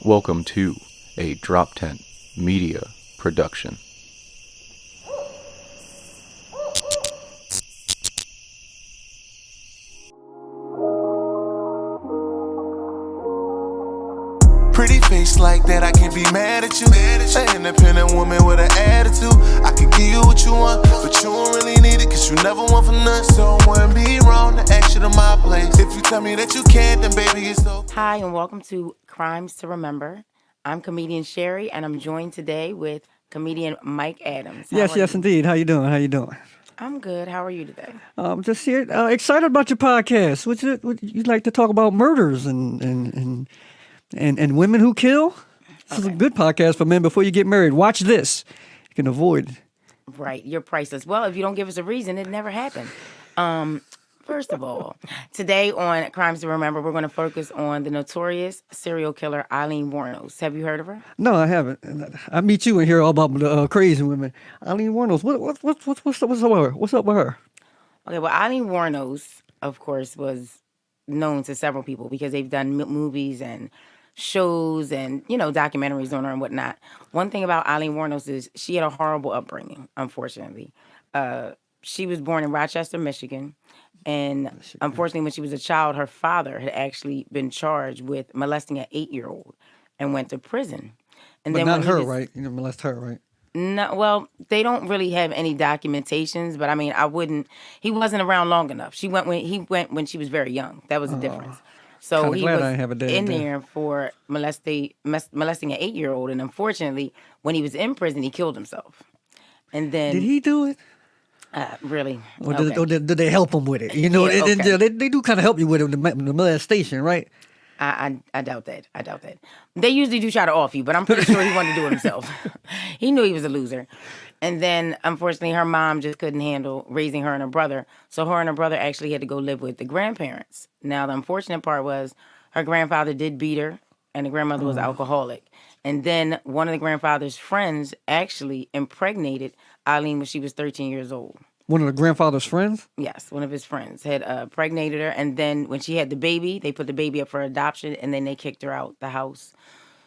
Welcome to a Drop Tent Media production. Pretty face like that, I can't be mad at you. An independent woman with an attitude. I could give you what you want, but you don't really need it, cause you never want for nothing. So it wouldn't be wrong to ask you to my place. If you tell me that you can't, then baby, it's okay. Hi, and welcome to Crimes to Remember. I'm comedian Shari, and I'm joined today with comedian Mike Adams. How Yes, are you? indeed. How you doing? I'm good. How are you today? Just here, excited about your podcast. Would you like to talk about murders and women who kill? This is a good podcast for men before you get married. Watch this. You can avoid. Right, you're priceless. Well, if you don't give us a reason, it never happened. First of all, today on Crimes to Remember, we're going to focus on the notorious serial killer Aileen Wuornos. Have you heard of her? No, I haven't. I meet you and hear all about the crazy women. Aileen Wuornos. What's up with her? What's up with her? Okay, well, Aileen Wuornos, of course, was known to several people because they've done movies and shows and, documentaries on her and whatnot. One thing about Aileen Wuornos is she had a horrible upbringing, unfortunately. She was born in Rochester, Michigan. And unfortunately, when she was a child, her father had actually been charged with molesting an 8-year-old and went to prison. And But then not when her, right? You molest her, right? No, well, they don't really have any documentations, but I mean, he wasn't around long enough. He went when she was very young. That was the difference. So Kinda he glad was I didn't have a dad in then. there for molesting an 8-year-old, and unfortunately, when he was in prison, he killed himself. And then Did he do it? really? Or Okay. did they help him with it? You know, Yeah, okay. they do kind of help you with it, the molestation, right? I doubt that. I doubt that. They usually do try to off you, but I'm pretty sure he wanted to do it himself. He knew he was a loser. And then, unfortunately, her mom just couldn't handle raising her and her brother. So her and her brother actually had to go live with the grandparents. Now, the unfortunate part was her grandfather did beat her, and the grandmother was alcoholic. And then one of the grandfather's friends actually impregnated Aileen when she was 13 years old. One of the grandfather's friends? Yes, one of his friends had impregnated her, and then when she had the baby, they put the baby up for adoption, and then they kicked her out the house.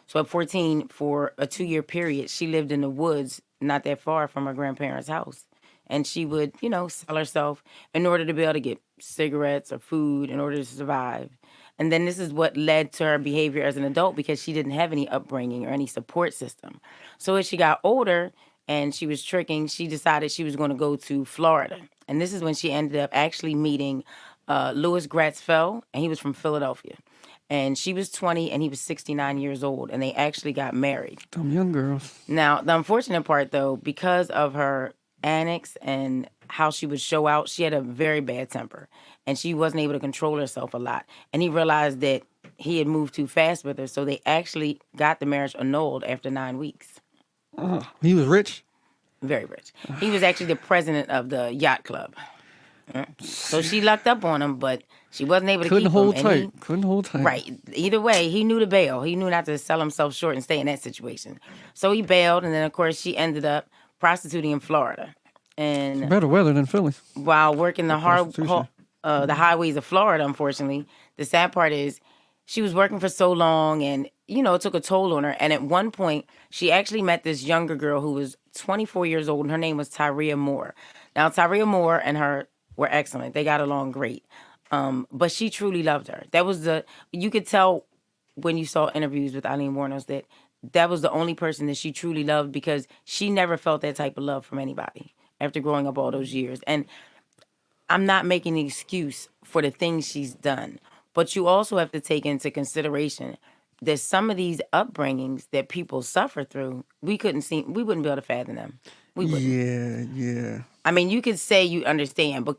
So at 14, for a 2-year period, she lived in the woods, not that far from her grandparents' house. And she would, sell herself in order to be able to get cigarettes or food in order to survive. And then this is what led to her behavior as an adult because she didn't have any upbringing or any support system. So as she got older, and she was tricking, she decided she was going to go to Florida. And this is when she ended up actually meeting Louis Gratzfeld, and he was from Philadelphia. And she was 20, and he was 69 years old, and they actually got married. Them young girls. Now, the unfortunate part, though, because of her antics and how she would show out, she had a very bad temper, and she wasn't able to control herself a lot. And he realized that he had moved too fast with her, so they actually got the marriage annulled after 9 weeks. He was rich? Very rich. He was actually the president of the yacht club. So she lucked up on him, but she wasn't able to Couldn't keep hold him. And tight. Couldn't hold tight. Right. Either way, he knew to bail. He knew not to sell himself short and stay in that situation. So he bailed, and then, of course, she ended up prostituting in Florida. And Better weather than Philly. while working the prostitution. the highways of Florida, unfortunately, the sad part is she was working for so long, and it took a toll on her. And at one point, she actually met this younger girl who was 24 years old, and her name was Tyria Moore. Now, Tyria Moore and her were excellent; they got along great. But she truly loved her. You could tell when you saw interviews with Aileen Wuornos that was the only person that she truly loved because she never felt that type of love from anybody after growing up all those years. And I'm not making an excuse for the things she's done, but you also have to take into consideration that some of these upbringings that people suffer through, we wouldn't be able to fathom them. We wouldn't. Yeah. I mean, you could say you understand, but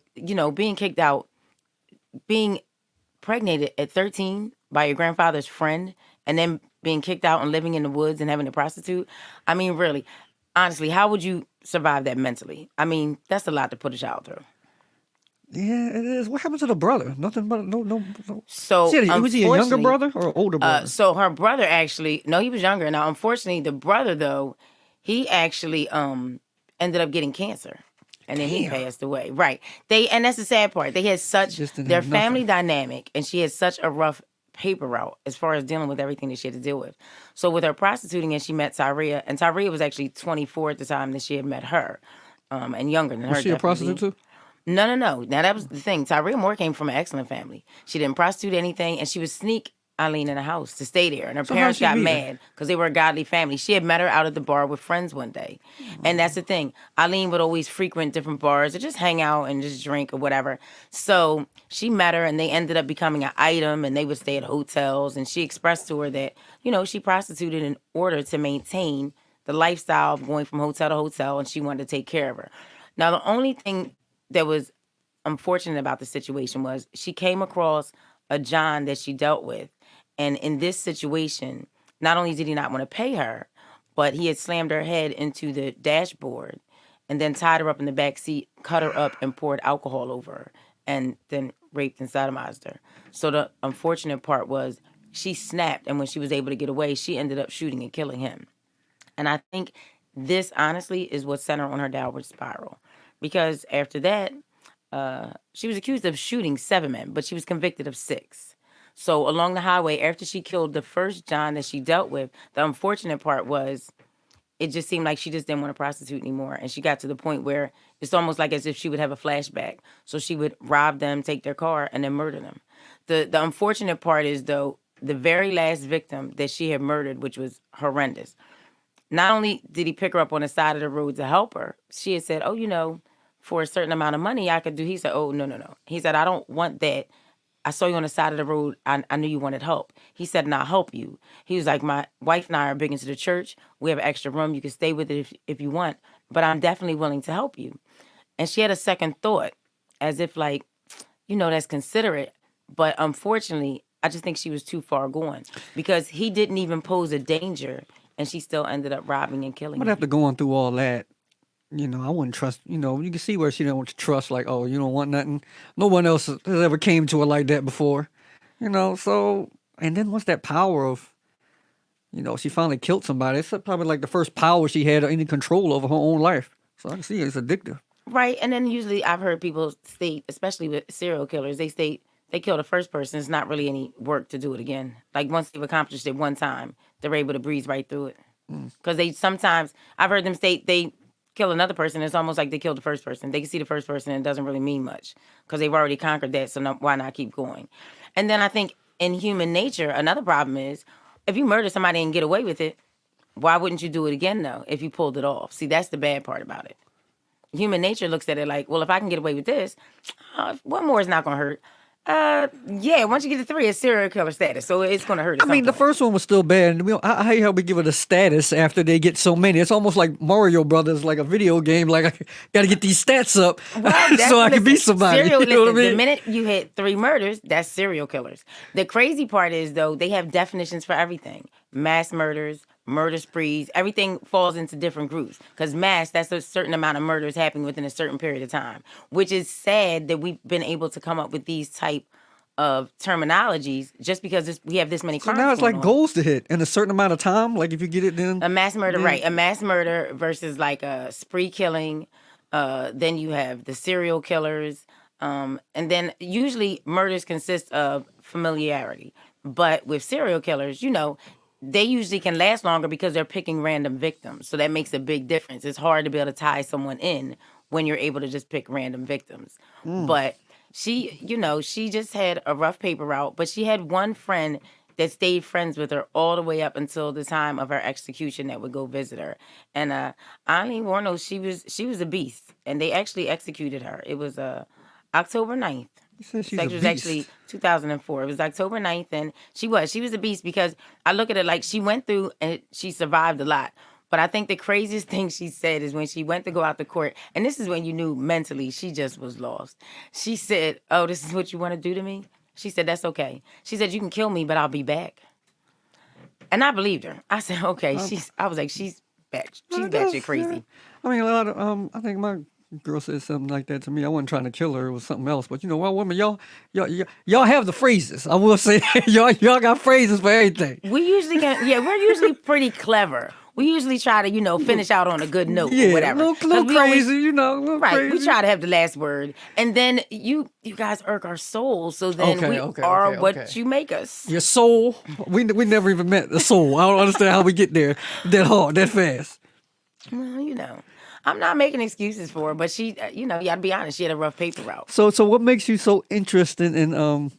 being kicked out, being pregnated at 13 by your grandfather's friend, and then being kicked out and living in the woods and having a prostitute. I mean, really, honestly, how would you survive that mentally? I mean, that's a lot to put a child through. Yeah, it is. What happened to the brother? Nothing but no. So, Was he a younger unfortunately, brother or an older brother? So her brother actually, no, he was younger. Now, unfortunately, the brother though, he actually ended up getting cancer, and then he Damn. passed away. Right? And that's the sad part. They had such Just didn't their have family nothing. dynamic, and she had such a rough paper route as far as dealing with everything that she had to deal with. So with her prostituting, and she met Tyria, and Tyria was actually 24 at the time that she had met her, and younger than her. Was she a definitely. prostitute too? No. Now that was the thing. Tyria Moore came from an excellent family. She didn't prostitute anything, and she would sneak Aileen in the house to stay there. And her parents got mad because they were a godly family. She had met her out at the bar with friends one day. And that's the thing. Aileen would always frequent different bars or just hang out and just drink or whatever. So she met her, and they ended up becoming an item, and they would stay at hotels. And she expressed to her that, she prostituted in order to maintain the lifestyle of going from hotel to hotel, and she wanted to take care of her. Now, the only thing that was unfortunate about the situation was she came across a John that she dealt with. And in this situation, not only did he not want to pay her, but he had slammed her head into the dashboard and then tied her up in the back seat, cut her up, and poured alcohol over her, and then raped and sodomized her. So the unfortunate part was she snapped, and when she was able to get away, she ended up shooting and killing him. And I think this, honestly, is what sent her on her downward spiral. Because after that, she was accused of shooting 7 men, but she was convicted of 6. So along the highway, after she killed the first John that she dealt with, the unfortunate part was it just seemed like she just didn't want to prostitute anymore. And she got to the point where it's almost like as if she would have a flashback. So she would rob them, take their car, and then murder them. The unfortunate part is, though, the very last victim that she had murdered, which was horrendous, not only did he pick her up on the side of the road to help her, she had said, for a certain amount of money I could do. He said, oh, no. He said, I don't want that. I saw you on the side of the road. I knew you wanted help. He said, and I'll help you. He was like, my wife and I are big into the church. We have an extra room. You can stay with it if you want, but I'm definitely willing to help you. And she had a second thought, as if like, that's considerate. But unfortunately, I just think she was too far gone because he didn't even pose a danger, and she still ended up robbing and killing him. But after going through all that, I wouldn't trust, you can see where she didn't want to trust, like, oh, you don't want nothing. No one else has ever came to her like that before, so, and then once that power of, she finally killed somebody, it's probably like the first power she had any control over her own life. So I can see it's addictive. Right, and then usually I've heard people state, especially with serial killers, they state they kill the first person, it's not really any work to do it again. Like once they've accomplished it one time, they're able to breeze right through it. Because they sometimes, I've heard them state they kill another person, it's almost like they killed the first person. They can see the first person and it doesn't really mean much because they've already conquered that, so why not keep going? And then I think in human nature, another problem is if you murder somebody and get away with it, why wouldn't you do it again, though, if you pulled it off? See, that's the bad part about it. Human nature looks at it like, well, if I can get away with this, one more is not going to hurt. Once you get to 3, it's serial killer status, so it's going to hurt. I mean, the first one was still bad. I hate how we give it a status after they get so many. It's almost like Mario Brothers, like a video game. Like, I got to get these stats up so I can be somebody. You know what I mean? The minute you hit 3 murders, that's serial killers. The crazy part is, though, they have definitions for everything. Mass murders, murder sprees, everything falls into different groups. Because mass, that's a certain amount of murders happening within a certain period of time, which is sad that we've been able to come up with these type of terminologies just because we have this many crimes. So now it's like goals to hit in a certain amount of time. Like if you get it, then a mass murder, right? A mass murder versus like a spree killing. Then you have the serial killers, and then usually murders consist of familiarity. But with serial killers, they usually can last longer because they're picking random victims. So that makes a big difference. It's hard to be able to tie someone in when you're able to just pick random victims. But she, she just had a rough paper route, but she had one friend that stayed friends with her all the way up until the time of her execution that would go visit her. And Aileen Wuornos, she was a beast, and they actually executed her. It was October 9th. It was actually 2004. It was October 9th, and she was a beast because I look at it like she went through and she survived a lot. But I think the craziest thing she said is when she went to go out to court, and this is when you knew mentally she just was lost. She said, oh, this is what you want to do to me? She said, that's okay. She said, you can kill me, but I'll be back. And I believed her. I said, okay. I was like, she's back. She's batshit crazy. I mean, a lot of, I think my girl said something like that to me. I wasn't trying to kill her. It was something else. But women, y'all have the phrases. I will say, y'all got phrases for everything. We're usually pretty clever we usually try to, finish out on a good note Yeah, or whatever. a little crazy, a little right, crazy. we try to have the last word. And then you guys irk our souls, so then we are what you make us. Your soul. We never even met the soul. I don't understand how we get there that hard, that fast. Well, I'm not making excuses for her, but she, you gotta be honest, she had a rough paper route. So what makes you so interested in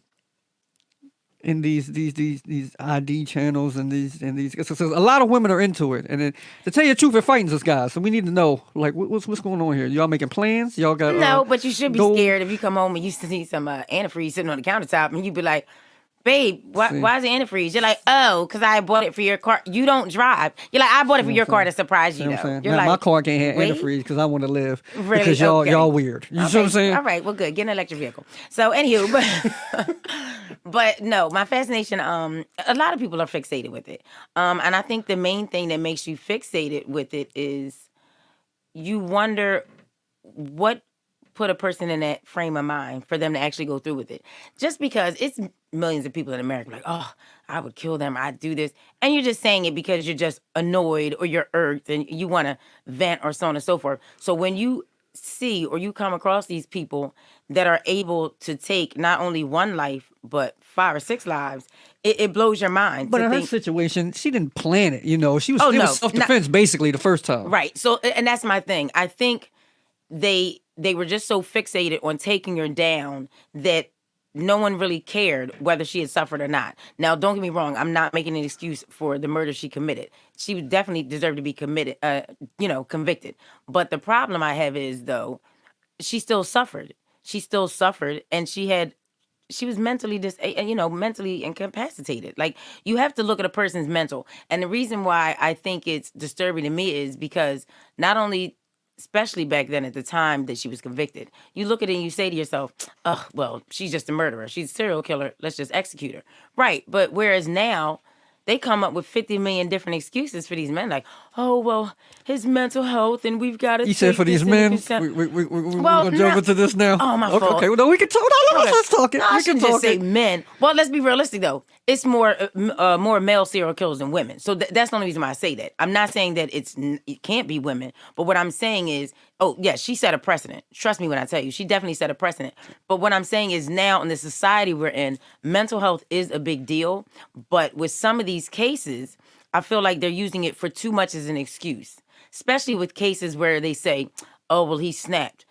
these ID channels and these because a lot of women are into it, and to tell you the truth, it frightens us guys. So we need to know like what's going on here. Y'all making plans? Y'all got no, but you should be scared if you come home and you see some antifreeze sitting on the countertop, and you be like, babe, why is it antifreeze? You're like, oh, because I bought it for your car. You don't drive. You're like, I bought it for your car to surprise you, though. You're like, my car can't have antifreeze because I want to live. Really? Because y'all weird. You know what I'm saying? All right, well, good. Get an electric vehicle. So, anywho, but no, my fascination, a lot of people are fixated with it. And I think the main thing that makes you fixated with it is you wonder what put a person in that frame of mind for them to actually go through with it. Just because it's millions of people in America like, oh, I would kill them, I'd do this. And you're just saying it because you're just annoyed or you're irked and you want to vent or so on and so forth. So when you see or you come across these people that are able to take not only one life, but 5 or 6 lives, it blows your mind. But in her situation, she didn't plan it, She was, was self-defense basically the first time. Right. So, and that's my thing. I think they were just so fixated on taking her down that no one really cared whether she had suffered or not. Now, don't get me wrong. I'm not making an excuse for the murder she committed. She definitely deserved to be convicted. But the problem I have is, though, she still suffered. She still suffered, and she was mentally mentally incapacitated. Like, you have to look at a person's mental. And the reason why I think it's disturbing to me is because not only, especially back then at the time that she was convicted, you look at it and you say to yourself, oh, well, she's just a murderer. She's a serial killer. Let's just execute her. Right. But whereas now they come up with 50 million different excuses for these men. Like, oh, well, his mental health, and we've got to. You said for these men, we're going to jump into this now. Oh, my fault. Okay, well, no, we can talk. No, let's talk it. No, I shouldn't just say men. Well, let's be realistic, though. It's more male serial killers than women. So that's the only reason why I say that. I'm not saying that it can't be women, but what I'm saying is, oh, yeah, she set a precedent. Trust me when I tell you, she definitely set a precedent. But what I'm saying is now in the society we're in, mental health is a big deal. But with some of these cases, I feel like they're using it for too much as an excuse, especially with cases where they say, oh, well, he snapped.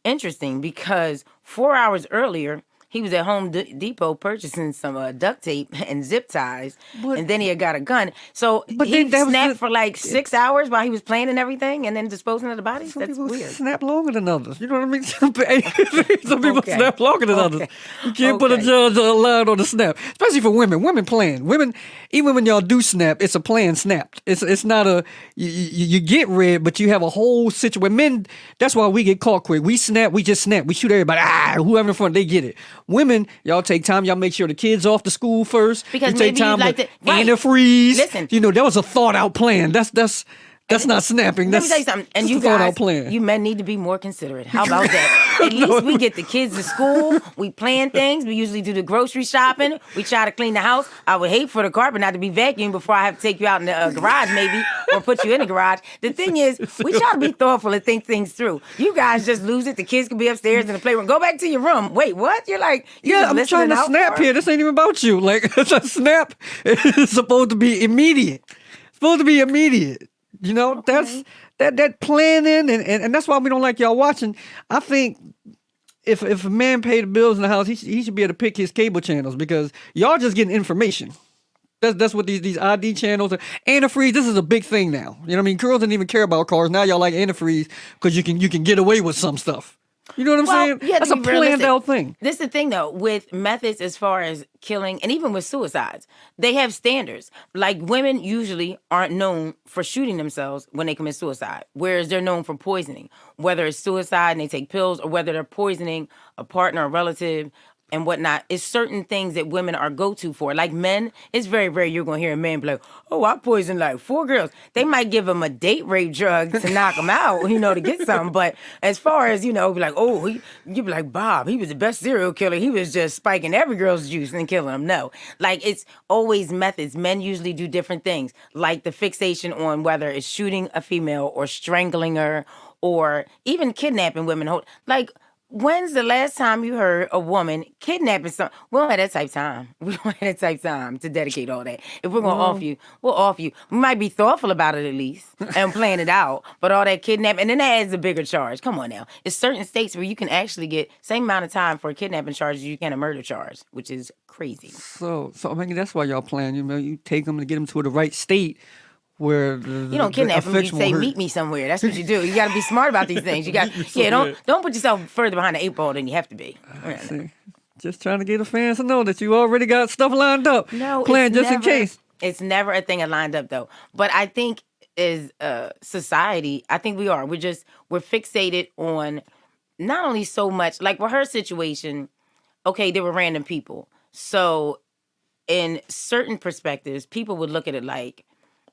Interesting, because 4 hours earlier, he was at Home Depot purchasing some duct tape and zip ties, and then he had got a gun. So he snapped for like 6 hours while he was playing and everything, and then disposing of the bodies? Some That's people weird. Snap longer than others. You know what I mean? Some people snap longer than others. You can't put a judge line on the snap, especially for women. Women plan. Women, even when y'all do snap, it's a plan snapped. It's not a you get red, but you have a whole situation. Men, that's why we get caught quick. We snap, we just snap. We shoot everybody. Whoever in front, they get it. Women, y'all take time. Y'all make sure the kids off to school first. Because you take time like to antifreeze. Listen, that was a thought out plan. That's not snapping. Let me tell you something. And you guys, you men need to be more considerate. How about that? At least we get the kids to school. We plan things. We usually do the grocery shopping. We try to clean the house. I would hate for the carpet not to be vacuumed before I have to take you out in the garage maybe, or put you in the garage. The thing is, we try to be thoughtful and think things through. You guys just lose it. The kids can be upstairs in the playroom. Go back to your room. Wait, what? You're like, I'm trying to snap here. This ain't even about you. Like, a snap is supposed to be immediate. It's supposed to be immediate. That's that planning, and that's why we don't like y'all watching. I think if a man paid the bills in the house, he should be able to pick his cable channels, because y'all just getting information. That's what these ID channels are. Antifreeze, this is a big thing now. You know what I mean? Girls didn't even care about cars. Now y'all like antifreeze because you can get away with some stuff. You know what I'm saying? Yeah, that's a planned out thing. This is the thing, though, with methods as far as killing, and even with suicides, they have standards. Like, women usually aren't known for shooting themselves when they commit suicide, whereas they're known for poisoning, whether it's suicide and they take pills, or whether they're poisoning a partner, a relative, and whatnot is certain things that women are go-to for. Like men, it's very rare you're going to hear a man be like, oh, I poisoned like 4 girls. They might give him a date rape drug to knock him out, to get something. But as far as, be like, oh, you'd be like, Bob, he was the best serial killer. He was just spiking every girl's juice and killing them. No. Like, it's always methods. Men usually do different things, like the fixation on whether it's shooting a female or strangling her or even kidnapping women. Like, when's the last time you heard a woman kidnapping someone? We don't have that type of time. We don't have that type of time to dedicate all that. If we're going to offer you, we'll offer you. We might be thoughtful about it at least and plan it out. But all that kidnapping, and then that adds a bigger charge. Come on now. It's certain states where you can actually get same amount of time for a kidnapping charge as you can a murder charge, which is crazy. So I mean, that's why y'all plan. You take them to get them to the right state. Where you don't kidnap them, you say meet me somewhere. That's what you do. You got to be smart about these things. You got don't put yourself further behind the 8 ball than you have to be. Just trying to get the fans to know that you already got stuff lined up. No, plan just in case. It's never a thing lined up though. But I think as society, I think we're fixated on not only so much like with her situation. Okay, there were random people, so in certain perspectives, people would look at it like,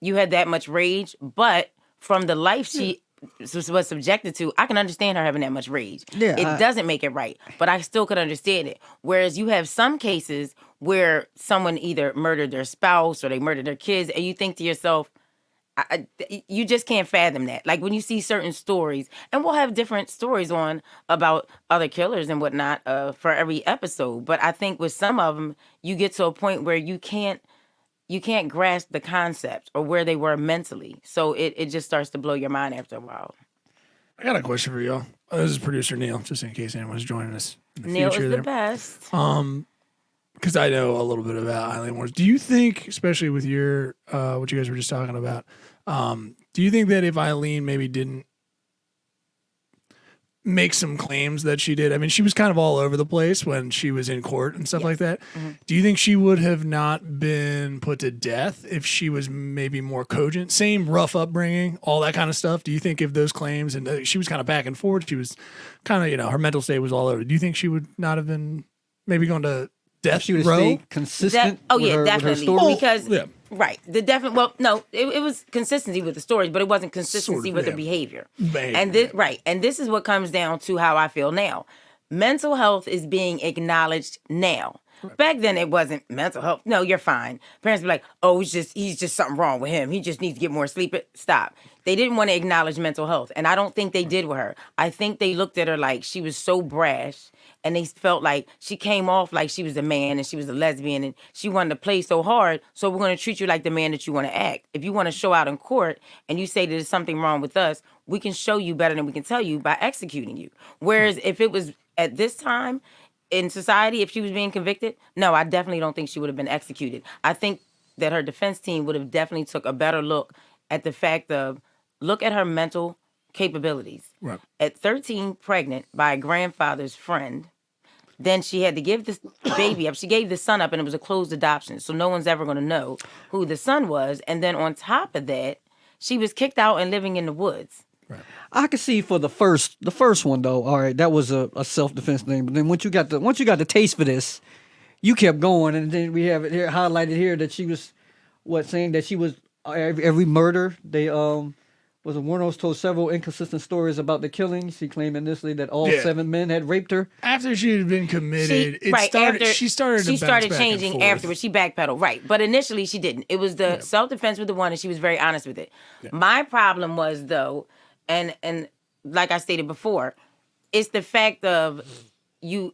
you had that much rage, but from the life she was subjected to, I can understand her having that much rage. Yeah, it doesn't make it right, but I still could understand it. Whereas you have some cases where someone either murdered their spouse or they murdered their kids, and you think to yourself, you just can't fathom that. Like when you see certain stories, and we'll have different stories on about other killers and whatnot for every episode, but I think with some of them, you get to a point where you can't grasp the concept or where they were mentally. So it just starts to blow your mind after a while. I got a question for y'all. This is producer Neil, just in case anyone's joining us in the Neil future is there. the best. Because I know a little bit about Aileen Wuornos. Do you think, especially with your what you guys were just talking about, do you think that if Aileen maybe didn't make some claims that she did, I mean, she was kind of all over the place when she was in court and stuff like that. Mm-hmm. Do you think she would have not been put to death if she was maybe more cogent? Same rough upbringing, all that kind of stuff. Do you think if those claims, and she was kind of back and forth, she was kind of, her mental state was all over. Do you think she would not have been maybe going to death she would row? stay consistent definitely. with her story? Because right, it was consistency with the stories, but it wasn't consistency with the behavior. And this is what comes down to how I feel now. Mental health is being acknowledged now. Right. Back then, it wasn't mental health. No, you're fine. Parents be like, "Oh, he's just something wrong with him. He just needs to get more sleep." Stop. They didn't want to acknowledge mental health, and I don't think they did with her. I think they looked at her like she was so brash, and they felt like she came off like she was a man and she was a lesbian, and she wanted to play so hard. So we're going to treat you like the man that you want to act. If you want to show out in court and you say that there's something wrong with us, we can show you better than we can tell you by executing you. Whereas if it was at this time in society, if she was being convicted, no, I definitely don't think she would have been executed. I think that her defense team would have definitely took a better look at the fact of, look at her mental capabilities. Right. At 13, pregnant by a grandfather's friend, then she had to give this baby up. She gave the son up, and it was a closed adoption, so no one's ever going to know who the son was. And then on top of that, she was kicked out and living in the woods. Right. I could see for the first one though. All right, that was a self-defense thing. But then once you got the taste for this, you kept going, and then we have it here highlighted here that she was saying that she was every murder they was Wuornos told several inconsistent stories about the killings. She claimed initially that all 7 men had raped her. After she had been committed, she started changing afterwards. She backpedaled, right. But initially she didn't. It was the self-defense with the one, and she was very honest with it. Yeah. My problem was, though, and like I stated before, it's the fact of you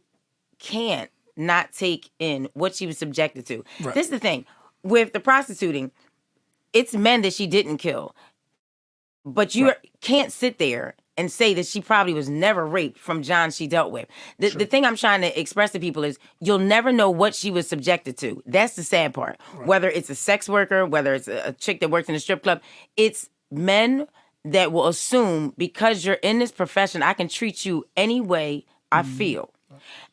can't not take in what she was subjected to. Right. This is the thing. With the prostituting, it's men that she didn't kill. But you can't sit there and say that she probably was never raped from John she dealt with. The thing I'm trying to express to people is you'll never know what she was subjected to. That's the sad part. Right. Whether it's a sex worker, whether it's a chick that works in a strip club, it's men that will assume because you're in this profession, I can treat you any way I feel.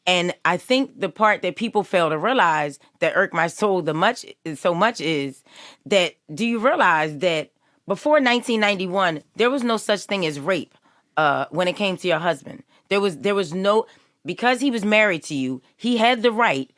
And I think the part that people fail to realize that irked my soul so much is that, do you realize that before 1991, there was no such thing as rape when it came to your husband. There was no, because he was married to you, he had the right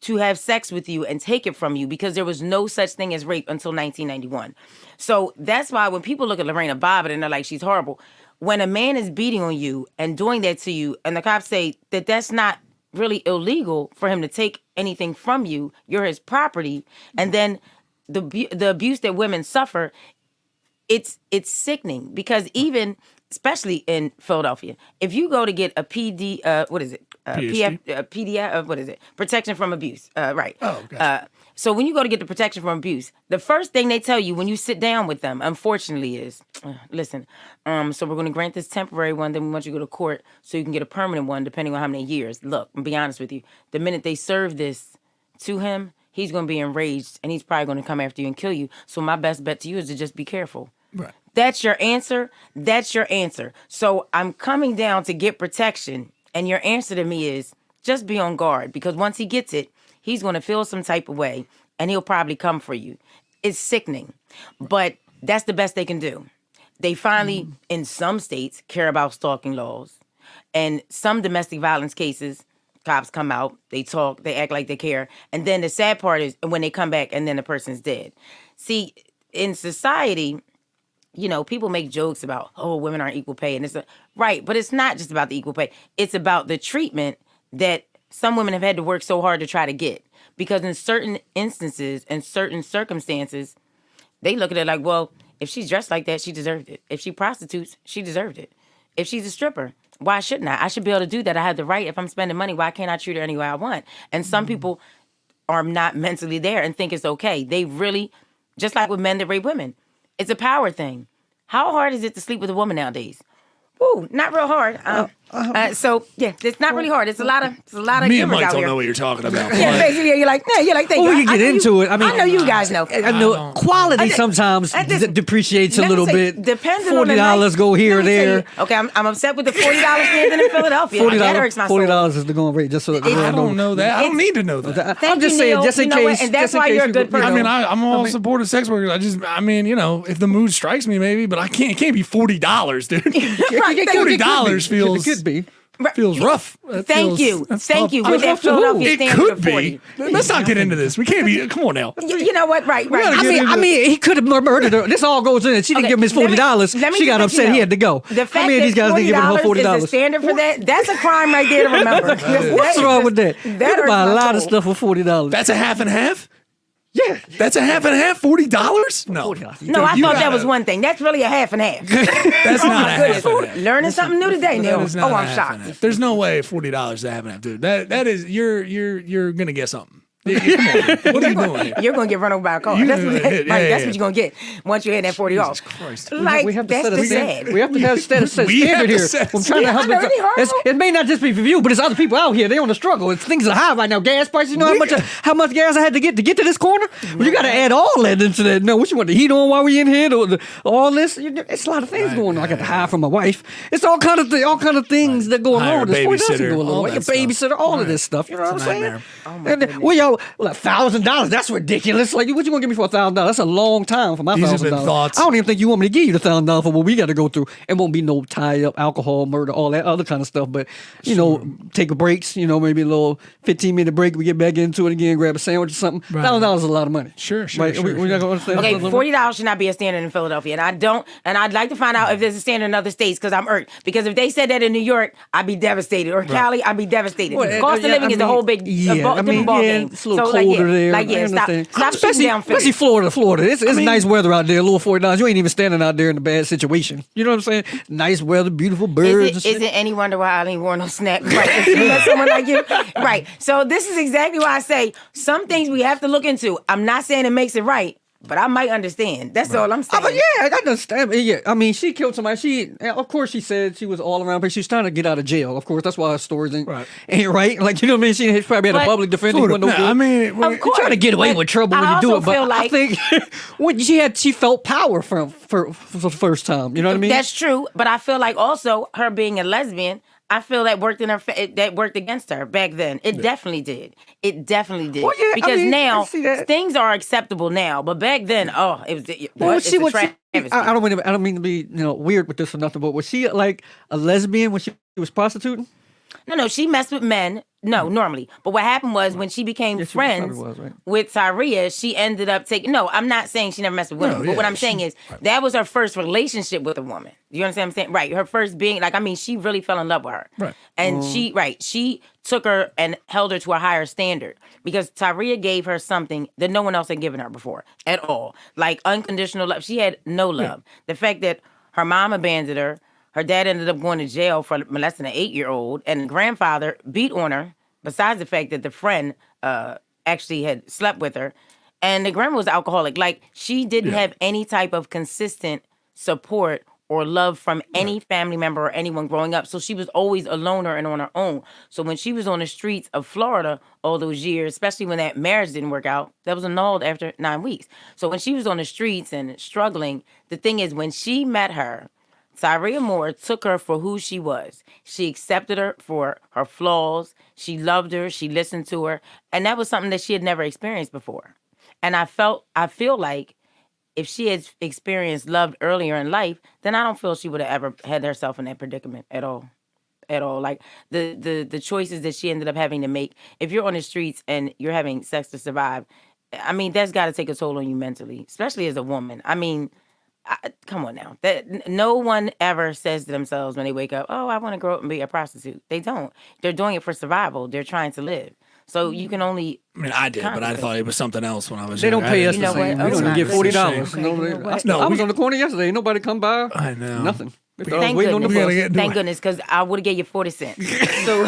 to have sex with you and take it from you because there was no such thing as rape until 1991. So that's why when people look at Lorena Bobbitt and they're like, she's horrible. When a man is beating on you and doing that to you, and the cops say that that's not really illegal for him to take anything from you, you're his property, and then the abuse that women suffer, it's sickening because even, especially in Philadelphia, if you go to get a protection from abuse, right? Oh, gotcha. So when you go to get the protection from abuse, the first thing they tell you when you sit down with them, unfortunately, is, listen, so we're going to grant this temporary one, then we want you to go to court so you can get a permanent one depending on how many years. Look, I'll be honest with you. The minute they serve this to him, he's going to be enraged and he's probably going to come after you and kill you. So my best bet to you is to just be careful. Right. That's your answer. That's your answer. So I'm coming down to get protection, and your answer to me is just be on guard because once he gets it, he's going to feel some type of way, and he'll probably come for you. It's sickening, but that's the best they can do. They finally, in some states, care about stalking laws, and some domestic violence cases, cops come out, they talk, they act like they care, and then the sad part is when they come back and then the person's dead. See, in society, you know, people make jokes about, oh, women aren't equal pay. And right, but it's not just about the equal pay. It's about the treatment that some women have had to work so hard to try to get. Because in certain instances and certain circumstances, they look at it like, well, if she's dressed like that, she deserved it. If she prostitutes, she deserved it. If she's a stripper, why shouldn't I? I should be able to do that. I have the right. If I'm spending money, why can't I treat her any way I want? And some people are not mentally there and think it's okay. They really, just like with men that rape women, it's a power thing. How hard is it to sleep with a woman nowadays? Woo, not real hard. So yeah, it's not really hard. It's a lot of Me and gamers Mike out don't here. know what you're talking about. Yeah, basically, you're like, thank Well, we you. can get into it. I mean, I know you guys know. I know quality sometimes depreciates a let me little say, bit. depending on the night, $40 go here or let me tell there. you, okay, I'm upset with the $40 standing in Philadelphia. That hurts my soul. $40 is the going rate. Just so I don't know that. I don't need to know that. I'm just saying, Neil. just in You know what? case. And that's just in why case you're a you good go- you person. know. I mean, I'm all supportive sex workers. You know, if the mood strikes me, maybe, but it can't be $40, dude. $40 feels. It could be. Feels rough. Thank you. With that Philadelphia It standard could of 40. be. Let's not get into this. We can't be. Come on now. You know what? Right. I mean, he could have murdered her. This all goes in. She didn't give him his $40. Let me She just got let upset. you know. He had to go. The fact How many of these that guys didn't give him her $40 is the $40? standard for that's a crime right there to remember. What's wrong with that? You That can buy a hurts my lot of soul. stuff for $40. That's a half and half. Yeah. That's a half and half. $40? No. No, I thought that was one thing. That's really a half and half. That's not a half and half. Learning something new today, Neil. That is not Oh, a I'm half and shocked. half. There's no way $40 is a half and half, dude. That is you're gonna get something. Yeah, come on. What are you doing here? You're gonna get run over by a car. You That's, gonna what, hit- right, yeah, that's yeah. what you're gonna get once you hit that $40. Jesus Christ. Like we have to that's set the a sad. We have to have set a We have standard to here. set- I'm trying to Yeah, help I know, isn't it horrible? it may not just be for you, but it's other people out here. They on the struggle. It's things are high right now. Gas prices. You know how much gas I had to get to this corner? Well, you got to add all that into that. No, what you want the heat on while we in here? All this. It's a lot of things going on. I got to hire from my wife. It's all kind of things that going Hire on. a There's babysitter, $40 going all on. that Your stuff. babysitter, all of Right. this stuff. You know what I'm It's a saying? nightmare. Oh my And goodness. well, y'all, $1,000. That's ridiculous. Like, what you gonna give me for $1,000? That's a long time for my These have been $1,000. thoughts. I don't even think you want me to give you the $1,000 for what we got to go through. It won't be no tie up, alcohol, murder, all that other kind of stuff. But you know, take a breaks. You know, maybe a little 15-minute break. We get back into it again, grab a sandwich or something. Right. $1,000 is a lot of money. Sure. Right? We're not gonna say Okay, $40 should not be a standard in Philadelphia, and I'd like to find out if there's a standard in other states because I'm irked. Because if they said that in New York, I'd be devastated, or Cali, I'd be devastated. Well, Cost of yeah, living I is a mean, whole big different ball game. It's a little So, colder there. Like, I stop understand. shooting down Especially Philly. Florida. It's nice weather out there. A little $40. You ain't even standing out there in a bad situation. You know what I'm saying? Nice weather, beautiful birds. Is it any wonder why Aileen Wuornos snapped? Right, if you met someone like you. Right. So this is exactly why I say some things we have to look into. I'm not saying it makes it right, but I might understand. That's all I'm saying. But yeah, I understand. Yeah, I mean, she killed somebody. Of course, she said she was all around, but she was trying to get out of jail. Of course, that's why her stories ain't right. Like, you know what I mean? She probably had a But- public defender. Who wasn't no good. I mean, Of course. You're trying to get away But with trouble when I you do also it, but feel I like- think when she felt power for the first time. You know what I mean? That's true, but I feel like also her being a lesbian, I feel that worked that worked against her back then. It definitely did. It definitely did. Well, yeah, I because mean, now I see that. things are acceptable now, but back then, it was. Well, It's she a was. travesty. I don't mean to be weird with this or nothing, but was she like a lesbian when she was prostituting? No, she messed with men. No, normally. But what happened was when she became Yeah, she friends probably was, right? with Tyria, she ended up taking. No, I'm not saying she never messed with women. No, but yeah, what I'm saying is that was her first relationship with a woman. You understand what I'm saying? Right. Her first being, like, I mean, she really fell in love with her. Right. And she took her and held her to a higher standard because Tyria gave her something that no one else had given her before at all. Like unconditional love. She had no love. The fact that her mom abandoned her, her dad ended up going to jail for molesting an 8-year-old, and the grandfather beat on her, besides the fact that the friend actually had slept with her. And the grandma was alcoholic. Like, she didn't have any type of consistent support or love from any family member or anyone growing up. So she was always a loner and on her own. So when she was on the streets of Florida all those years, especially when that marriage didn't work out, that was annulled after 9 weeks. So when she was on the streets and struggling, the thing is, when she met her, Tyria Moore took her for who she was. She accepted her for her flaws. She loved her. She listened to her. And that was something that she had never experienced before. And I feel like if she had experienced love earlier in life, then I don't feel she would have ever had herself in that predicament at all. At all. Like the choices that she ended up having to make. If you're on the streets and you're having sex to survive, I mean, that's got to take a toll on you mentally, especially as a woman. I mean, come on now. That no one ever says to themselves when they wake up, "Oh, I want to grow up and be a prostitute." They don't. They're doing it for survival. They're trying to live. So you can only. I mean, I did, but I thought it was something else when I was. They don't pay us You the know same. what? We don't even Okay. get $40. Okay, you know what? No, I was we- on the corner yesterday. Ain't nobody come by. I know. Nothing. They thought I was Thank waiting on the goodness. We gotta bus. get- Thank goodness, because I would have gave you 40 cents. So,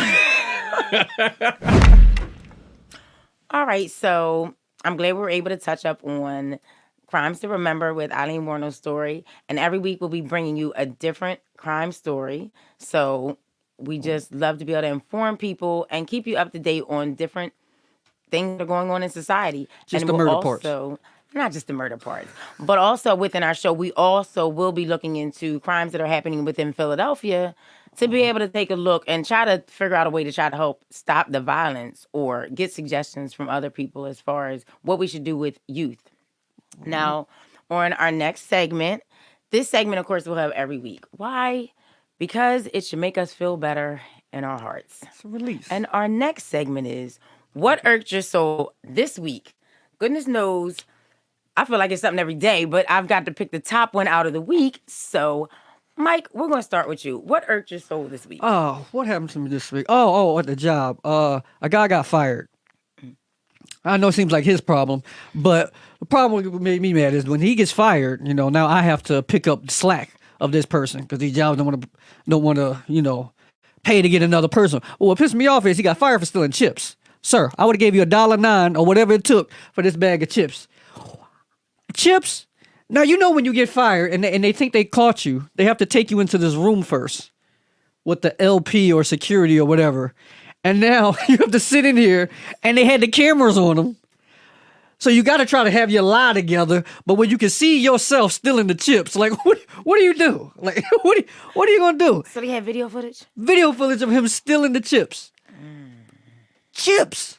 all right. So I'm glad we were able to touch up on Crimes to Remember with Aileen Wuornos' story. And every week we'll be bringing you a different crime story. So we just love to be able to inform people and keep you up to date on different things that are going on in society. Just and the we'll murder parts. also, not just the murder parts, but also within our show, we also will be looking into crimes that are happening within Philadelphia to be able to take a look and try to figure out a way to try to help stop the violence or get suggestions from other people as far as what we should do with youth. Now, on our next segment, this segment, of course, we'll have every week. Why? Because it should make us feel better in our hearts. It's a release. And our next segment is What Irked Your Soul This Week? Goodness knows, I feel like it's something every day, but I've got to pick the top one out of the week. So, Mike, we're going to start with you. What irked your soul this week? Oh, what happened to me this week? Oh, at the job. A guy got fired. I know it seems like his problem, but the problem that made me mad is when he gets fired, now I have to pick up the slack of this person because these jobs don't want to, pay to get another person. Well, what pissed me off is he got fired for stealing chips. Sir, I would have gave you $1.09 or whatever it took for this bag of chips. Chips? Now, when you get fired and they think they caught you, they have to take you into this room first with the LP or security or whatever. And now you have to sit in here and they had the cameras on them. So you got to try to have your lie together. But when you can see yourself stealing the chips, like, what do you do? Like, what are you going to do? So they had video footage? Video footage of him stealing the chips. Chips.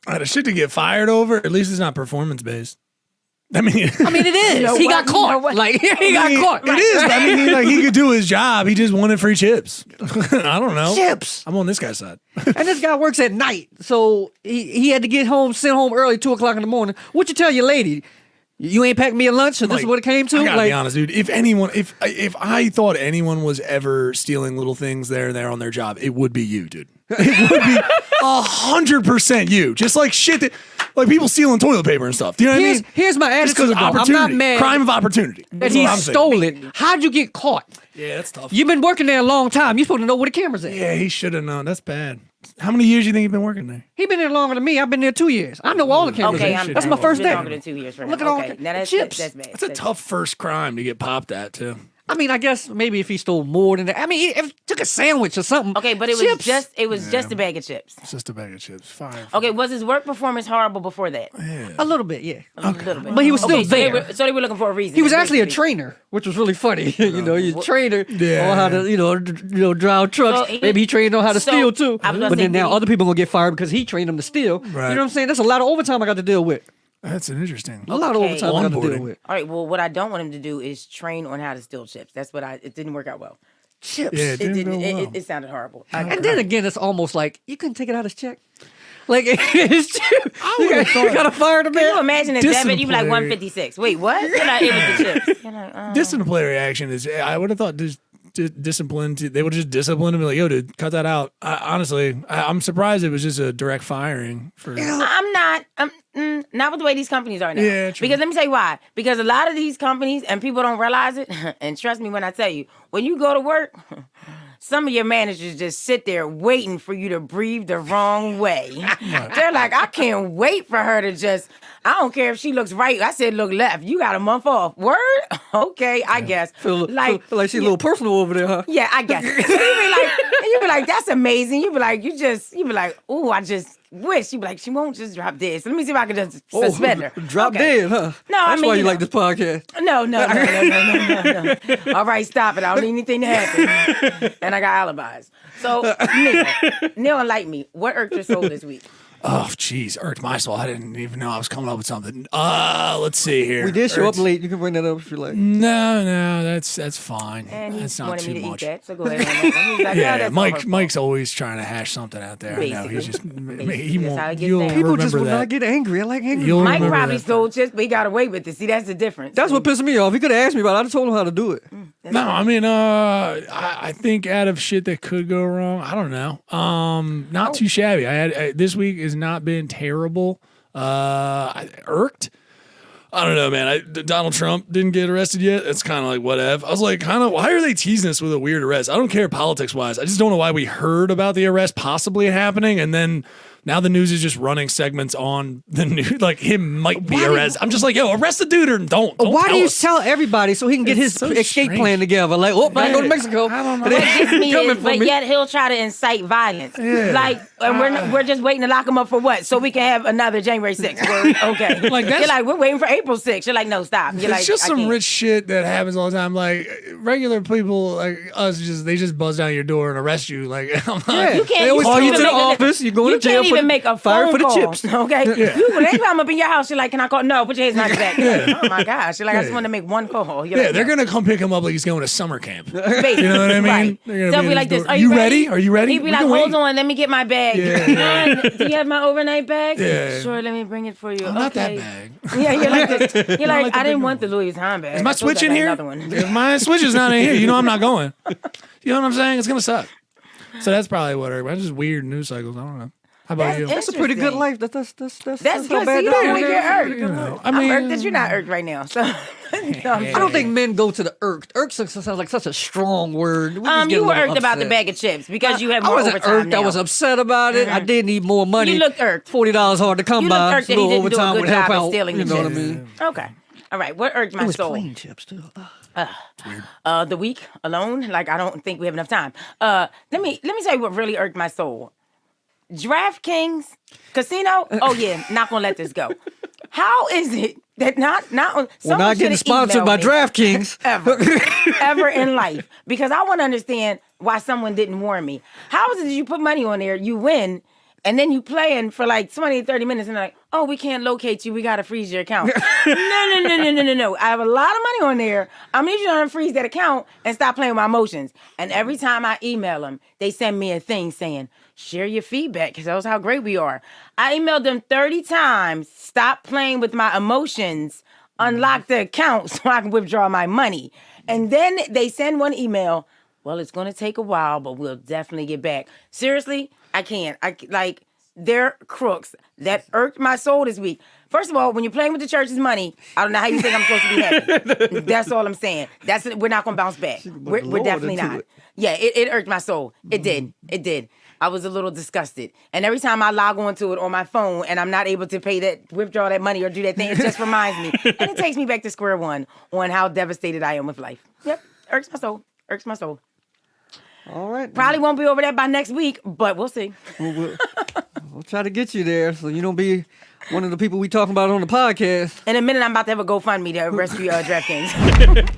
The shit to get fired over, at least it's not performance based. I mean, it is. He got caught. Like, he got caught. It is. I mean, he could do his job. He just wanted free chips. I don't know. Chips. I'm on this guy's side. And this guy works at night. So he had to get home, sent home early, 2 o'clock in the morning. What you tell your lady? You ain't packed me a lunch, so this is what it came to? I gotta be honest, dude. If I thought anyone was ever stealing little things there on their job, it would be you, dude. It would be 100% you. Just like shit that, like people stealing toilet paper and stuff. Do you know what I mean? Here's my Just 'cause attitude, though. I'm not opportunity. mad Crime of opportunity. that That's he what I'm saying. stole it. How'd you get caught? Yeah, that's tough. You've been working there a long time. You're supposed to know where the camera's at. Yeah, he should have known. That's bad. How many years do you think you've been working there? He been there longer than me. I've been there 2 years. I know all the cameras. Okay, That's my first It's been day. longer than 2 years for him. Look at all okay. the Now that's chips. That's bad. That's a tough first crime to get popped at, too. I mean, I guess maybe if he stole more than that. I mean, if he took a sandwich or something. Okay, but it was just a bag of chips. It's just a bag of chips. Fine. Okay, was his work performance horrible before that? A little bit, yeah. A little bit. But he was still Okay, there. So they were looking for a reason. He was actually a basically. trainer, which was really funny. He's a trainer Yeah. on how to, drive trucks. So Maybe he trained on how to so steal too. I was gonna But say, then now did he- other people gonna get fired because he trained them to steal. Right. You know what I'm saying? That's a lot of overtime I got to deal with. That's an interesting. A lot of Okay. overtime I got to deal Onboarding. with. All right. Well, what I don't want him to do is train on how to steal chips. It didn't work out well. chips. Yeah, It didn't didn't. go well. It sounded horrible. And then again, it's almost like you couldn't take it out as check. Like it's chips. You gotta fire the Can you man. imagine a debit? You'd be like Disciplinary. 156. Wait, what? You're like, it was the chips. You're like, Disciplinary action is. I would have thought discipline. They would just discipline and be like, "Yo, dude, cut that out." Honestly, I'm surprised it was just a direct firing. I'm not. Not with the way these companies are now. Yeah, true. Because let me tell you why. Because a lot of these companies, and people don't realize it, and trust me when I tell you, when you go to work, some of your managers just sit there waiting for you to breathe the wrong way. They're like, I can't wait for her to just, I don't care if she looks right. I said, look left. You got a month off. Word? Okay, I guess. Feel like she's a little personal over there, huh? Yeah, I guess. So you be like, that's amazing. You be like, ooh, I just wish. You be like, she won't just drop dead. So let me see if I can just suspend her. Drop dead, huh? No, That's why you like this podcast. No. All right, stop it. I don't need anything to happen. And I got alibis. So, Neil, enlighten me. What irked your soul this week? Oh, jeez, irked my soul. I didn't even know I was coming up with something. Let's see here. We did show up late. You can bring that up if you like. No, that's fine. And he That's not wanted too me to much. eat that, so go ahead. He's like, Yeah, that's not her Mike's always trying to hash something out there. I know he's just he That's how it won't. gets You'll down. People just remember would that. not get angry. I like angry. You'll Mike remember probably that. stole chips, but he got away with it. See, that's the difference. That's what pissed me off. He could have asked me about it. I just told him how to do it. No, I mean, I think out of shit that could go wrong, I don't know. Not too shabby. This week has not been terrible. Irked. I don't know, man. Donald Trump didn't get arrested yet. It's kind of like whatever. I was like, why are they teasing us with a weird arrest? I don't care politics wise. I just don't know why we heard about the arrest possibly happening, and then now the news is just running segments on the news, like him might be arrested. I'm just like, yo, arrest the dude or don't Why do tell you us. tell everybody so he can get It's his so escape strange. plan together? Like, I go to Mexico. I don't know. What gets me Coming is, for but me. yet he'll try to incite violence. Like, and we're just waiting to lock him up for what? So we can have another January 6th. Word? Okay. Like, that's- You're like, we're waiting for April 6th. You're like, no, stop. You're It's like, just I some can't. rich shit that happens all the time. Like regular people like us, they just buzz down your door and arrest you. Like, I'm Yeah. You can't They always you call can't you to even the make a- office. You go to jail can't for even the- make a fire phone for the call, chips. Okay. You next time I'm up in your house, you're like, can I call? No, put your hands behind your back. Yeah. Oh my gosh. You're like, I just want to make one call. You're yeah, like, they're no. gonna come pick him up like he's going to summer camp. Basically. You know what I mean? Right. They're gonna They'll be be at like his this. door. Are you ready? Are you ready? He'd be We like, can hold wait. on, let me get my bag. Yeah. Do you have my overnight bag? Yeah. Sure, let me bring it for you. Not that Okay. bag. Yeah, you're like this. You're like, like the I didn't bigger want the Louis Vuitton bag. Is my I told switch you in I got here? Another one. If my switch is not in here, you know I'm not going. You know what I'm saying? It's gonna suck. So that's probably what. That's just weird news cycles. I don't know. How about That's you? That's a pretty good Interesting. life. That's not good. bad So you to don't do. want to get irked. You know, I'm irked that you're not irked right now. So, no, I'm I don't think men go to the irked. Irked sounds like such a strong word. We just get you a were little irked about the upset. bag of chips because you have I more wasn't overtime irked. now. I was upset about it. I did need more money. You looked irked. $40 hard to come You by. looked irked So that he a little didn't do a overtime good would help job at out. stealing You the know what I chips. mean? Okay. All right. What irked my It was soul? plain chips too. The week alone. Like I don't think we have enough time. Let me tell you what really irked my soul. DraftKings casino. Oh yeah, not gonna let this go. How is it that not We're someone not getting should've sponsored by emailed me DraftKings. ever in life because I want to understand why someone didn't warn me. How is it that you put money on there, you win, and then you playing for like 20, 30 minutes and they're like, oh, we can't locate you. We got to freeze your account. No. I have a lot of money on there. I'm going to need you to unfreeze that account and stop playing with my emotions. And every time I email them, they send me a thing saying, share your feedback because that's how great we are. I emailed them 30 times, stop playing with my emotions, unlock the account so I can withdraw my money. And then they send one email, well, it's going to take a while, but we'll definitely get back. Seriously, I can't. They're crooks. That irked my soul this week. First of all, when you're playing with the church's money, I don't know how you think I'm supposed to be happy. That's all I'm saying. We're not going to bounce back. We're Lord definitely into not. it. Yeah, it irked my soul. It did. I was a little disgusted. And every time I log onto it on my phone and I'm not able to withdraw that money or do that thing, it just reminds me. And it takes me back to square one on how devastated I am with life. Yep, irks my soul. All right. Probably won't be over that by next week, but we'll see. We'll try to get you there so you don't be one of the people we talking about on the podcast. In a minute, I'm about to have a GoFundMe to rescue DraftKings.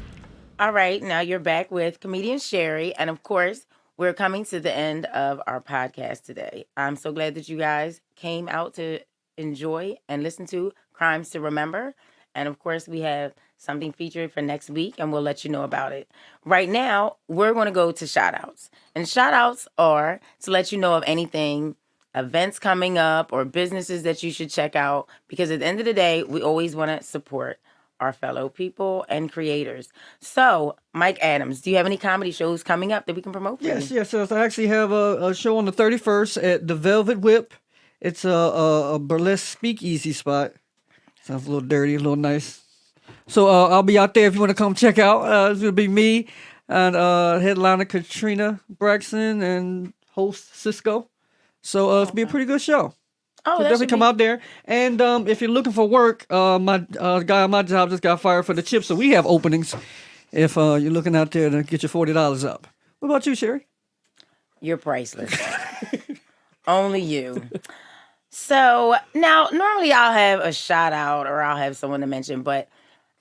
All right, now you're back with comedian Shari, and of course, we're coming to the end of our podcast today. I'm so glad that you guys came out to enjoy and listen to Crimes to Remember, And of course, we have something featured for next week, and we'll let you know about it. Right now, we're going to go to shout-outs. And shout-outs are to let you know of anything, events coming up or businesses that you should check out. Because at the end of the day, we always want to support our fellow people and creators. So, Mike Adams, do you have any comedy shows coming up that we can promote for Yes, you? yes. So I actually have a show on the 31st at the Velvet Whip. It's a burlesque speakeasy spot. Sounds a little dirty, a little nice. So I'll be out there if you want to come check out. It's going to be me and headliner Katrina Braxton and host Cisco. So it's be a pretty good show. Oh, So that definitely should come be- out there. And if you're looking for work, my guy on my job just got fired for the chip, so we have openings if you're looking out there to get your $40 up. What about you, Sherry? You're priceless. Only you. So now, normally I'll have a shout out or I'll have someone to mention, but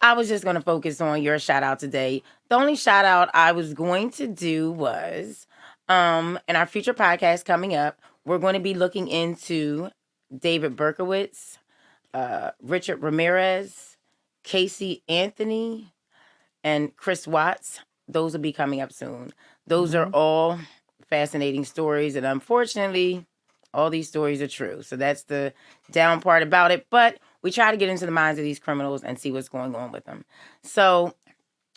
I was just going to focus on your shout out today. The only shout out I was going to do was in our future podcast coming up, we're going to be looking into David Berkowitz, Richard Ramirez, Casey Anthony, and Chris Watts. Those will be coming up soon. Those are all fascinating stories, and unfortunately, all these stories are true. So that's the down part about it. But we try to get into the minds of these criminals and see what's going on with them. So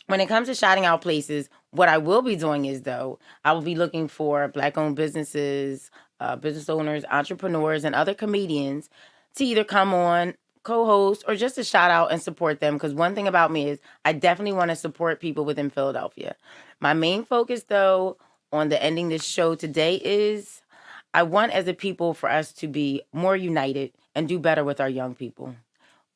when it comes to shouting out places, what I will be doing is, though, I will be looking for Black-owned businesses, business owners, entrepreneurs, and other comedians to either come on, co-host, or just to shout out and support them. Because one thing about me is I definitely want to support people within Philadelphia. My main focus, though, on the ending this show today is I want as a people for us to be more united and do better with our young people.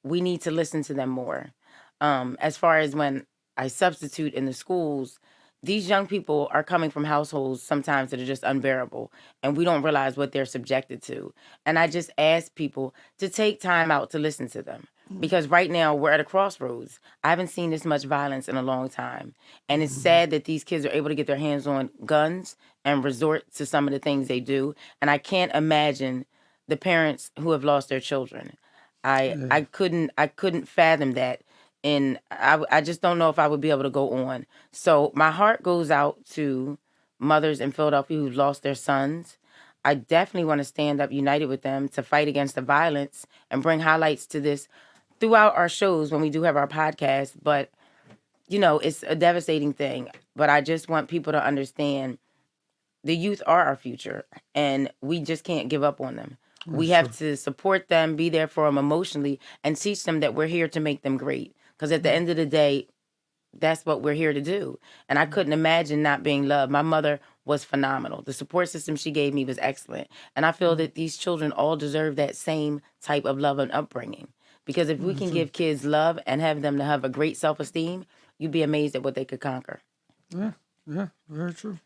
We need to listen to them more. As far as when I substitute in the schools, these young people are coming from households sometimes that are just unbearable, and we don't realize what they're subjected to. And I just ask people to take time out to listen to them. Because right now we're at a crossroads. I haven't seen this much violence in a long time. And it's sad that these kids are able to get their hands on guns and resort to some of the things they do. And I can't imagine the parents who have lost their children. I couldn't fathom that. And I just don't know if I would be able to go on. So my heart goes out to mothers in Philadelphia who've lost their sons. I definitely want to stand up united with them to fight against the violence and bring highlights to this throughout our shows when we do have our podcast. But, you know, it's a devastating thing. But I just want people to understand the youth are our future, and we just can't give up on them. We have to support them, be there for them emotionally, and teach them that we're here to make them great. Because at the end of the day, that's what we're here to do. And I couldn't imagine not being loved. My mother was phenomenal. The support system she gave me was excellent. And I feel that these children all deserve that same type of love and upbringing. Because if we can give kids love and have them to have a great self-esteem, you'd be amazed at what they could conquer. Yeah, very true.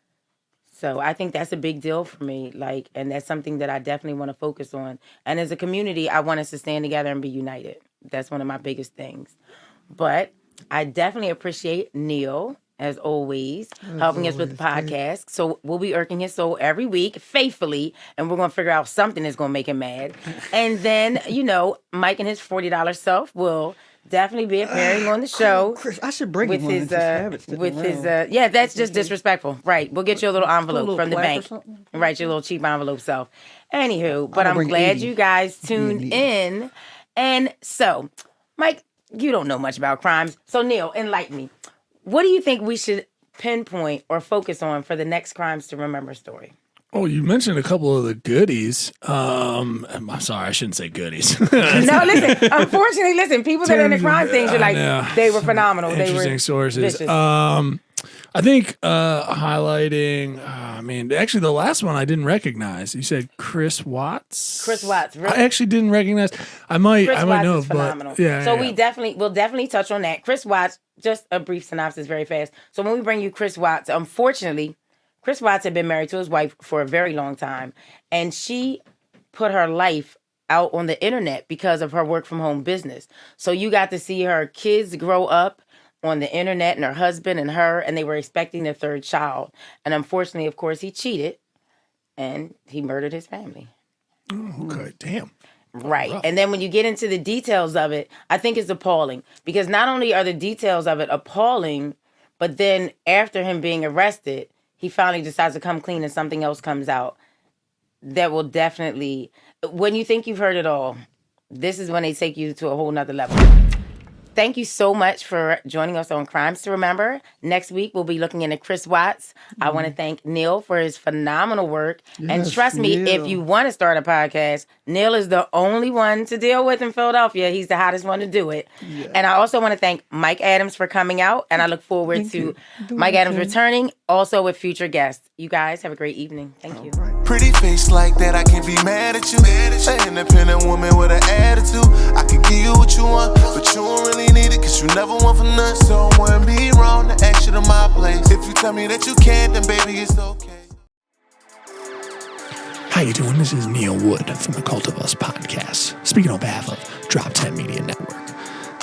So I think that's a big deal for me. And that's something that I definitely want to focus on. And as a community, I want us to stand together and be united. That's one of my biggest things. But I definitely appreciate Neil, as always, helping us with the podcast. So we'll be irking his soul every week, faithfully, and we're going to figure out something that's going to make him mad. And then, you know, Mike and his $40 self will definitely be appearing on the show. Chris, I should bring with him one his, and just have it sitting with his, around. yeah, that's just disrespectful. Right. We'll get you a little envelope little from the plaque or bank. something? Right, your little cheap envelope self. Anywho, but gonna I'm bring glad 80. you guys Me tuned and in. And so, Mike, you don't know much about crimes. So, Neil, enlighten me. What do you think we should pinpoint or focus on for the next Crimes to Remember story? Oh, you mentioned a couple of the goodies. I'm sorry, I shouldn't say goodies. No, listen. Unfortunately, listen. People that are in the crime things, you're like, they were phenomenal. They Interesting were sources. vicious. I think highlighting. Actually, the last one I didn't recognize. You said Chris Watts. Chris Watts. Really? I actually didn't recognize. I might Watts know, is phenomenal. but yeah. So yeah. we'll definitely touch on that. Chris Watts. Just a brief synopsis, very fast. So when we bring you Chris Watts, unfortunately, Chris Watts had been married to his wife for a very long time, and she put her life out on the internet because of her work from home business. So you got to see her kids grow up on the internet, and her husband and her, and they were expecting their third child. And unfortunately, of course, he cheated, and he murdered his family. Oh, okay, damn. Right. rough. And then when you get into the details of it, I think it's appalling. Because not only are the details of it appalling, but then after him being arrested, he finally decides to come clean and something else comes out that will definitely, when you think you've heard it all, this is when they take you to a whole nother level. Thank you so much for joining us on Crimes to Remember. Next week, we'll be looking into Chris Watts. I want to thank Neil for his phenomenal work. And Yes, trust me, Neil. if you want to start a podcast, Neil is the only one to deal with in Philadelphia. He's the hottest one to do it. Yeah. And I also want to thank Mike Adams for coming out. And I look forward to Mike Adams returning, also with future guests. You guys have a great evening. Thank you. Pretty face like that, I can't be mad at you. An independent woman with an attitude. I can give you what you want, but you don't really need it, cause you never want for nothing. So it wouldn't be wrong to ask you to my place. If you tell me that you can't, then baby, it's okay. How you doing? This is Neil Wood from the Cult of Us podcast, speaking on behalf of Drop 10 Media Network,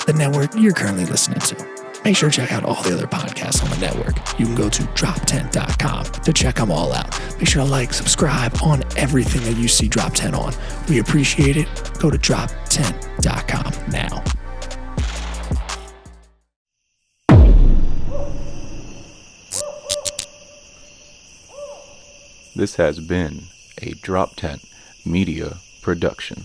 the network you're currently listening to. Make sure to check out all the other podcasts on the network. You can go to drop10.com to check them all out. Make sure to like, subscribe on everything that you see Drop 10 on. We appreciate it. Go to drop10.com now. This has been a Drop Tent Media production.